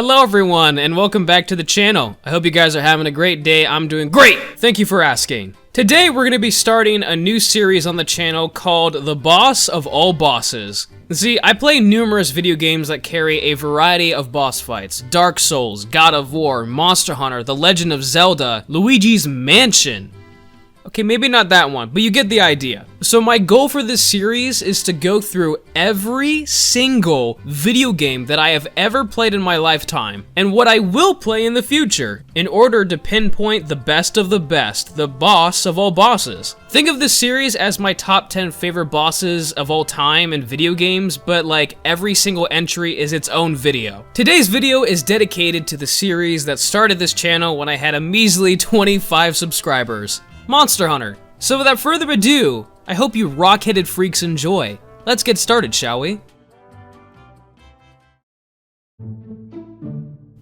Hello everyone, and welcome back to the channel. I hope you guys are having a great day. I'm doing great! Thank you for asking. Today we're going to be starting a new series on the channel called The Boss of All Bosses. See, I play numerous video games that carry a variety of boss fights. Dark Souls, God of War, Monster Hunter, The Legend of Zelda, Luigi's Mansion. Okay, maybe not that one, but you get the idea. So my goal for this series is to go through every single video game that I have ever played in my lifetime, and what I will play in the future, in order to pinpoint the best of the best, the boss of all bosses. Think of this series as my top 10 favorite bosses of all time in video games, but like every single entry is its own video. Today's video is dedicated to the series that started this channel when I had a measly 25 subscribers. Monster Hunter. So without further ado, I hope you rock-headed freaks enjoy. Let's get started, shall we?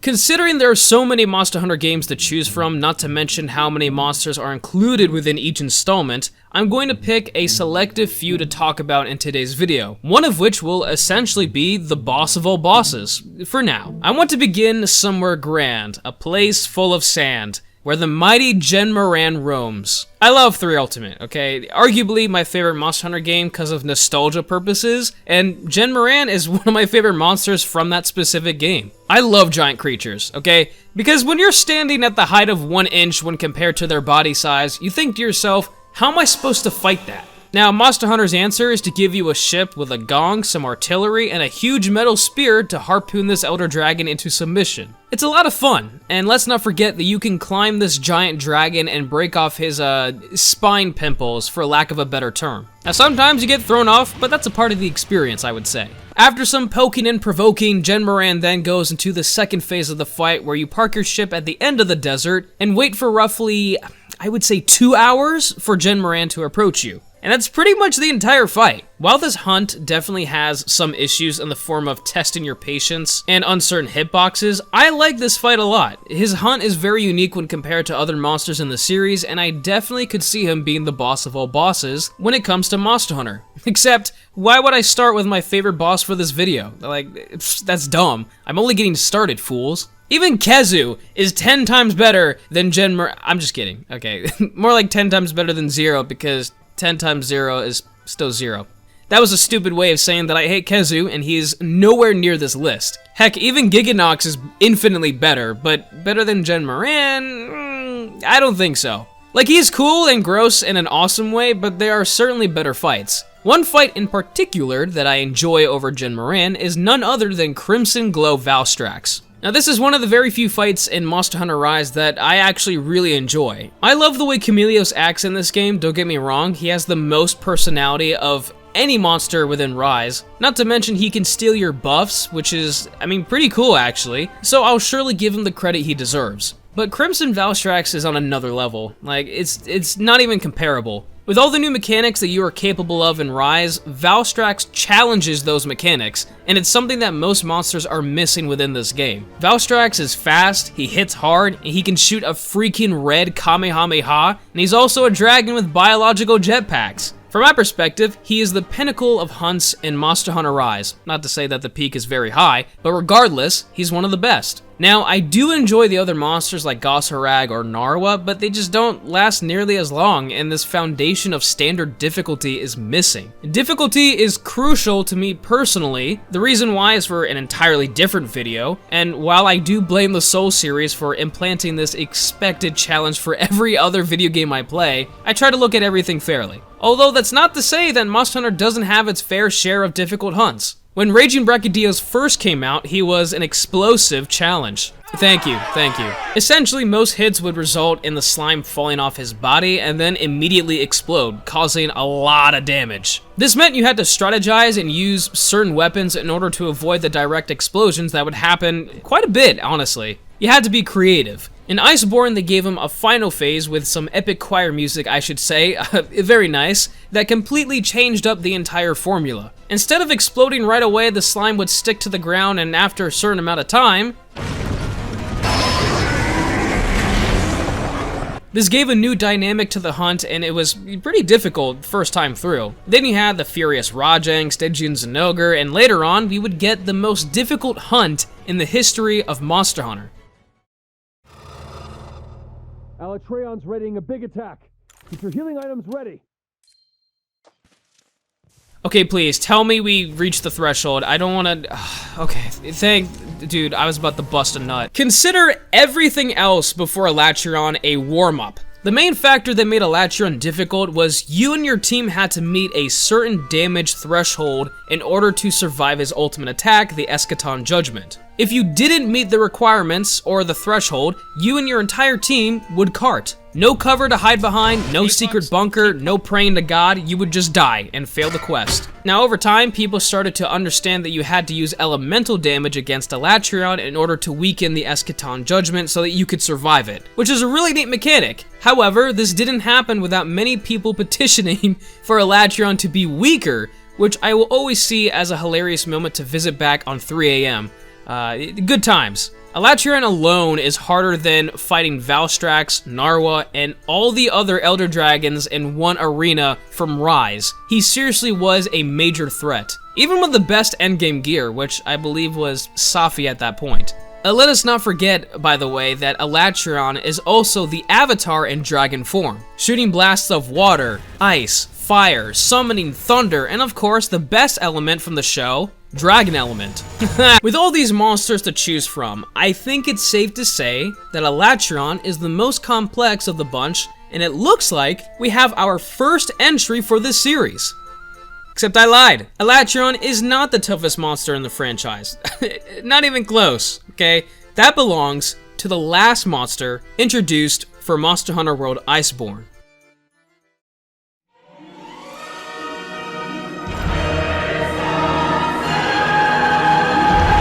Considering there are so many Monster Hunter games to choose from, not to mention how many monsters are included within each installment, I'm going to pick a selective few to talk about in today's video, one of which will essentially be the boss of all bosses, for now. I want to begin somewhere grand, a place full of sand, where the mighty Moran roams. I love 3 Ultimate, okay? Arguably my favorite Monster Hunter game because of nostalgia purposes, and Moran is one of my favorite monsters from that specific game. I love giant creatures, okay? Because when you're standing at the height of 1 inch when compared to their body size, you think to yourself, how am I supposed to fight that? Now, Monster Hunter's answer is to give you a ship with a gong, some artillery, and a huge metal spear to harpoon this Elder Dragon into submission. It's a lot of fun, and let's not forget that you can climb this giant dragon and break off his spine pimples, for lack of a better term. Now, sometimes you get thrown off, but that's a part of the experience, I would say. After some poking and provoking, Moran then goes into the second phase of the fight, where you park your ship at the end of the desert and wait for roughly, I would say 2 hours for Moran to approach you. And that's pretty much the entire fight. While this hunt definitely has some issues in the form of testing your patience and uncertain hitboxes, I like this fight a lot. His hunt is very unique when compared to other monsters in the series, and I definitely could see him being the boss of all bosses when it comes to Monster Hunter. Except, why would I start with my favorite boss for this video? Like, that's dumb. I'm only getting started, fools. Even Khezu is 10 times better than I'm just kidding, okay. More like 10 times better than Zero, because 10 times 0 is still 0. That was a stupid way of saying that I hate Khezu, and he is nowhere near this list. Heck, even Giganox is infinitely better, but better than Moran? I don't think so. Like, he's cool and gross in an awesome way, but there are certainly better fights. One fight in particular that I enjoy over Moran is none other than Crimson Glow Valstrax. Now, this is one of the very few fights in Monster Hunter Rise that I actually really enjoy. I love the way Chameleos acts in this game, don't get me wrong. He has the most personality of any monster within Rise. Not to mention he can steal your buffs, which is, I mean, pretty cool actually. So I'll surely give him the credit he deserves. But Crimson Valstrax is on another level. Like, it's not even comparable. With all the new mechanics that you are capable of in Rise, Valstrax challenges those mechanics, and it's something that most monsters are missing within this game. Valstrax is fast, he hits hard, and he can shoot a freaking red Kamehameha, and he's also a dragon with biological jetpacks. From my perspective, he is the pinnacle of hunts in Monster Hunter Rise. Not to say that the peak is very high, but regardless, he's one of the best. Now, I do enjoy the other monsters like Gosharag or Narwa, but they just don't last nearly as long, and this foundation of standard difficulty is missing. Difficulty is crucial to me personally. The reason why is for an entirely different video, and while I do blame the Soul series for implanting this expected challenge for every other video game I play, I try to look at everything fairly. Although that's not to say that Monster Hunter doesn't have its fair share of difficult hunts. When Raging Brachydios first came out, he was an explosive challenge. Thank you, thank you. Essentially, most hits would result in the slime falling off his body and then immediately explode, causing a lot of damage. This meant you had to strategize and use certain weapons in order to avoid the direct explosions that would happen quite a bit, honestly. You had to be creative. In Iceborn, they gave him a final phase with some epic choir music, I should say, very nice, that completely changed up the entire formula. Instead of exploding right away, the slime would stick to the ground, and after a certain amount of time, This gave a new dynamic to the hunt, and it was pretty difficult first time through. Then you had the furious Rajang, Stygian Zinogre, and later on, we would get the most difficult hunt in the history of Monster Hunter. Alatron's readying a big attack. Keep your healing items ready. Okay, please, tell me we reached the threshold. I don't wanna... Okay, dude, I was about to bust a nut. Consider everything else before Alatron a warm-up. The main factor that made Alatron difficult was you and your team had to meet a certain damage threshold in order to survive his ultimate attack, the Eschaton Judgment. If you didn't meet the requirements or the threshold, you and your entire team would cart. No cover to hide behind, no secret bunker, no praying to God, you would just die and fail the quest. Now over time, people started to understand that you had to use elemental damage against Alatron in order to weaken the Eschaton Judgment so that you could survive it, which is a really neat mechanic. However, this didn't happen without many people petitioning for Alatron to be weaker, which I will always see as a hilarious moment to visit back on 3 AM. Good times. Alatron alone is harder than fighting Valstrax, Narwa, and all the other Elder Dragons in one arena from Rise. He seriously was a major threat, even with the best endgame gear, which I believe was Safi at that point. Let us not forget, by the way, that Alatron is also the avatar in dragon form, shooting blasts of water, ice, fire, summoning thunder, and of course the best element from the show, Dragon Element. With all these monsters to choose from, I think it's safe to say that Alatron is the most complex of the bunch, and it looks like we have our first entry for this series. Except I lied. Alatron is not the toughest monster in the franchise. Not even close, okay? That belongs to the last monster introduced for Monster Hunter World Iceborn.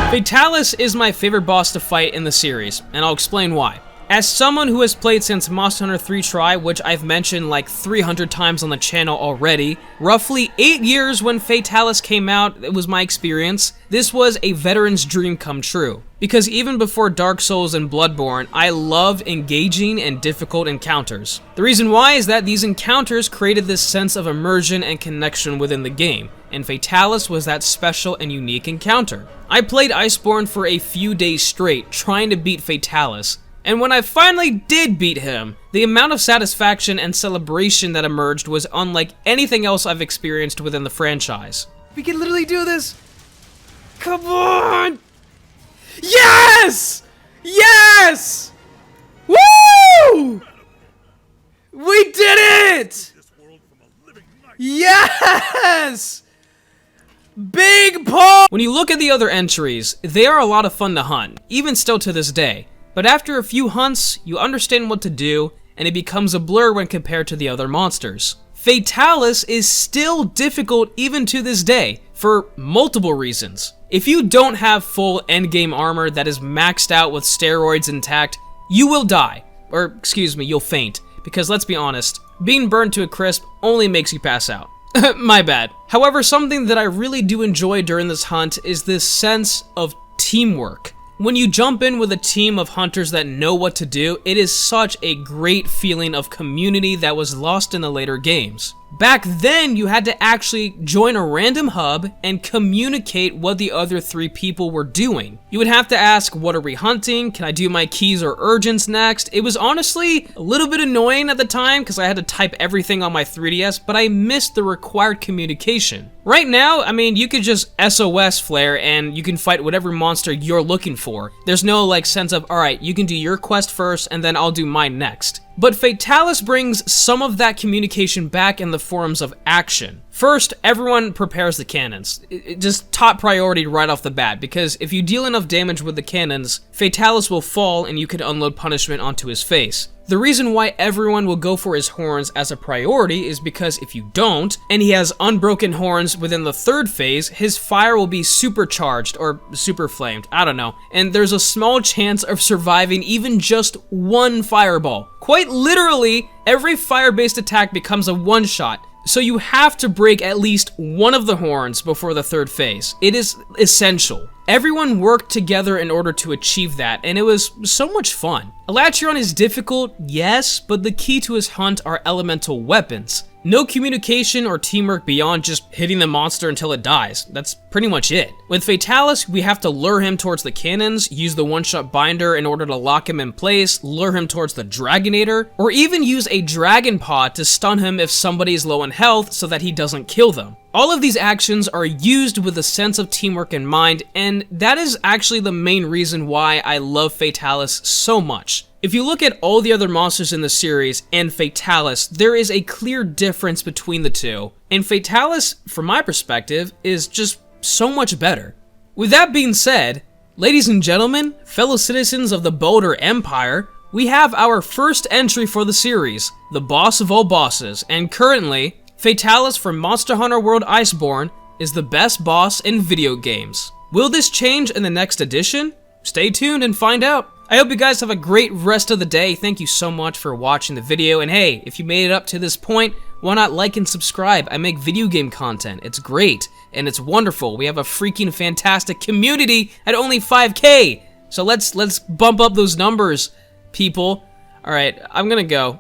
Fatalis is my favorite boss to fight in the series, and I'll explain why. As someone who has played since Monster Hunter 3 Tri, which I've mentioned like 300 times on the channel already, roughly 8 years when Fatalis came out, it was my experience, this was a veteran's dream come true. Because even before Dark Souls and Bloodborne, I loved engaging and difficult encounters. The reason why is that these encounters created this sense of immersion and connection within the game, and Fatalis was that special and unique encounter. I played Iceborn for a few days straight, trying to beat Fatalis, and when I finally did beat him, the amount of satisfaction and celebration that emerged was unlike anything else I've experienced within the franchise. We can literally do this! Come on! Yes! Yes! Woo! We did it! Yes! Big Paul! When you look at the other entries, they are a lot of fun to hunt, even still to this day. But after a few hunts, you understand what to do, and it becomes a blur when compared to the other monsters. Fatalis is still difficult even to this day, for multiple reasons. If you don't have full endgame armor that is maxed out with steroids intact, you will die. Or, excuse me, you'll faint. Because let's be honest, being burned to a crisp only makes you pass out. My bad. However, something that I really do enjoy during this hunt is this sense of teamwork. When you jump in with a team of hunters that know what to do, it is such a great feeling of community that was lost in the later games. Back then, you had to actually join a random hub and communicate what the other 3 people were doing. You would have to ask, what are we hunting? Can I do my keys or urgents next? It was honestly a little bit annoying at the time because I had to type everything on my 3DS, but I missed the required communication. Right now, I mean, you could just SOS flare and you can fight whatever monster you're looking for. There's no like sense of, alright, you can do your quest first and then I'll do mine next. But Fatalis brings some of that communication back in the forms of action. First, everyone prepares the cannons. Just top priority right off the bat, because if you deal enough damage with the cannons, Fatalis will fall and you can unload punishment onto his face. The reason why everyone will go for his horns as a priority is because if you don't, and he has unbroken horns within the 3rd phase, his fire will be supercharged or super flamed, I don't know, and there's a small chance of surviving even just one fireball. Quite literally, every fire-based attack becomes a one-shot, so you have to break at least one of the horns before the 3rd phase. It is essential. Everyone worked together in order to achieve that, and it was so much fun. Alatron is difficult, yes, but the key to his hunt are elemental weapons. No communication or teamwork beyond just hitting the monster until it dies. That's pretty much it. With Fatalis, we have to lure him towards the cannons, use the one-shot binder in order to lock him in place, lure him towards the Dragonator, or even use a Dragon Pod to stun him if somebody is low in health so that he doesn't kill them. All of these actions are used with a sense of teamwork in mind, and that is actually the main reason why I love Fatalis so much. If you look at all the other monsters in the series and Fatalis, there is a clear difference between the two, and Fatalis, from my perspective, is just so much better. With that being said, ladies and gentlemen, fellow citizens of the Boulder Empire, we have our first entry for the series, the boss of all bosses, and currently, Fatalis from Monster Hunter World Iceborn is the best boss in video games. Will this change in the next edition? Stay tuned and find out. I hope you guys have a great rest of the day. Thank you so much for watching the video, and hey, if you made it up to this point, why not like and subscribe? I make video game content. It's great, and it's wonderful. We have a freaking fantastic community at only 5K. So let's bump up those numbers, people. All right, I'm gonna go.